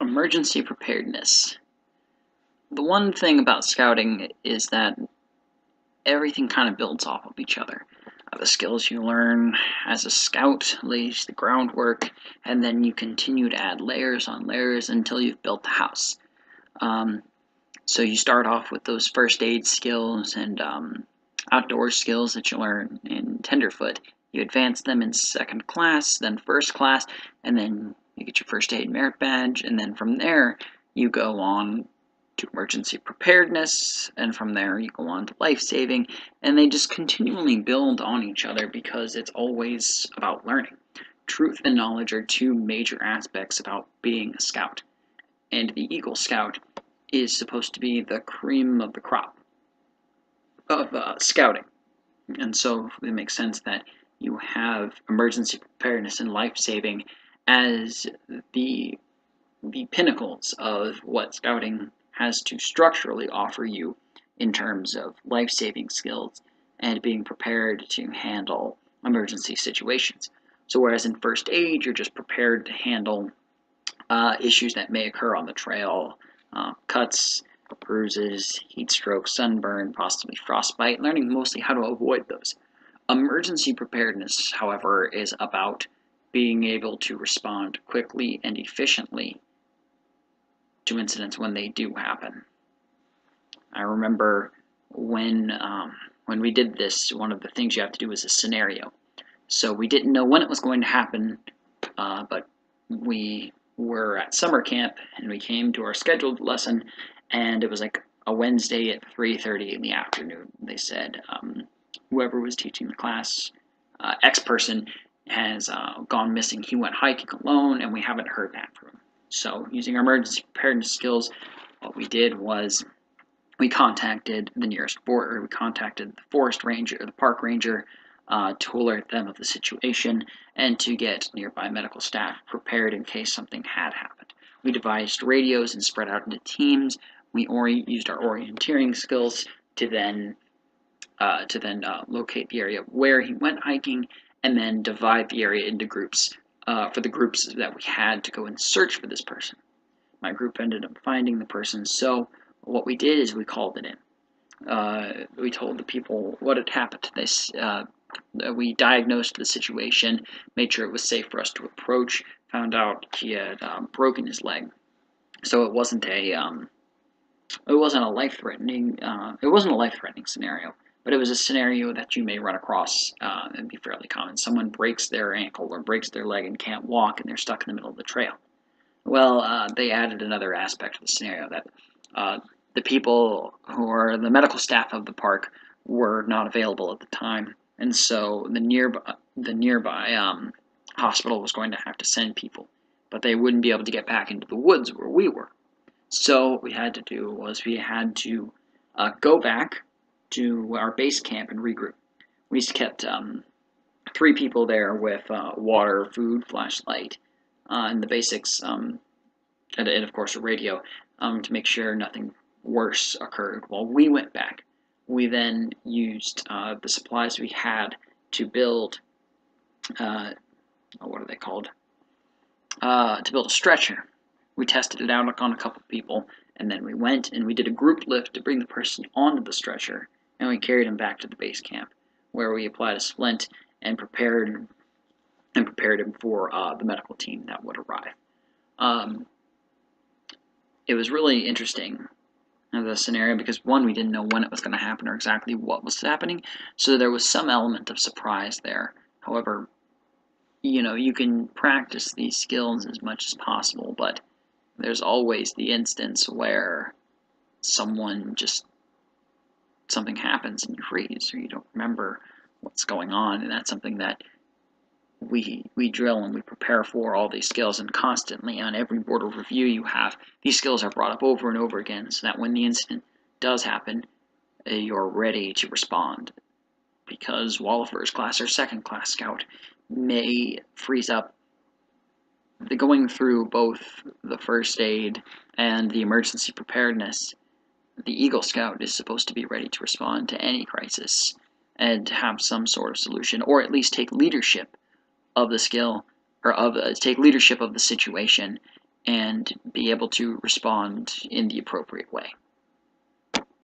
Emergency preparedness. The one thing about scouting is that everything kind of builds off of each other. The skills you learn as a scout lays the groundwork, and then you continue to add layers on layers until you've built the house. So you start off with those first aid skills and outdoor skills that you learn in Tenderfoot. You advance them in second class, then first class, and then you get your first aid merit badge, and then from there you go on to emergency preparedness, and from there you go on to life saving, and they just continually build on each other because it's always about learning. Truth and knowledge are two major aspects about being a scout, and the Eagle Scout is supposed to be the cream of the crop of scouting. And so it makes sense that you have emergency preparedness and life saving as the pinnacles of what scouting has to structurally offer you in terms of life saving skills and being prepared to handle emergency situations. So whereas in first aid you're just prepared to handle issues that may occur on the trail, cuts, bruises, heat stroke, sunburn, possibly frostbite, learning mostly how to avoid those. Emergency preparedness, however, is about being able to respond quickly and efficiently to incidents when they do happen. I remember when we did this, one of the things you have to do is a scenario. So we didn't know when it was going to happen, but we were at summer camp and we came to our scheduled lesson, and it was like a Wednesday at 3:30 in the afternoon. They said whoever was teaching the class, X person, has gone missing. He went hiking alone, and we haven't heard back from him. So using our emergency preparedness skills, what we did was we contacted the nearest border. We contacted the forest ranger or the park ranger to alert them of the situation and to get nearby medical staff prepared in case something had happened. We devised radios and spread out into teams. We used our orienteering skills to then locate the area where he went hiking and then divide the area into groups for the groups that we had to go and search for this person. My group ended up finding the person, so what we did is we called it in. We told the people what had happened. We diagnosed the situation, made sure it was safe for us to approach, found out he had broken his leg. So it wasn't a life-threatening scenario, but it was a scenario that you may run across and be fairly common. Someone breaks their ankle or breaks their leg and can't walk, and they're stuck in the middle of the trail. Well, they added another aspect of the scenario that the people who are the medical staff of the park were not available at the time, and so the nearby hospital was going to have to send people, but they wouldn't be able to get back into the woods where we were. So what we had to do was we had to go back to our base camp and regroup. We kept 3 people there with water, food, flashlight, and the basics, and of course a radio, to make sure nothing worse occurred while we went back. We then used the supplies we had to build, what are they called? To build a stretcher. We tested it out on a couple people, and then we went and we did a group lift to bring the person onto the stretcher, and we carried him back to the base camp, where we applied a splint and prepared him for the medical team that would arrive. It was really interesting, the scenario, because one, we didn't know when it was going to happen or exactly what was happening, so there was some element of surprise there. However, you can practice these skills as much as possible, but there's always the instance where something happens and you freeze, or you don't remember what's going on, and that's something that we drill and we prepare for all these skills, and constantly on every board of review you have, these skills are brought up over and over again so that when the incident does happen, you're ready to respond. Because while a first class or second class scout may freeze up, going through both the first aid and the emergency preparedness, the Eagle Scout is supposed to be ready to respond to any crisis and have some sort of solution, or at least take leadership of the skill, or take leadership of the situation and be able to respond in the appropriate way.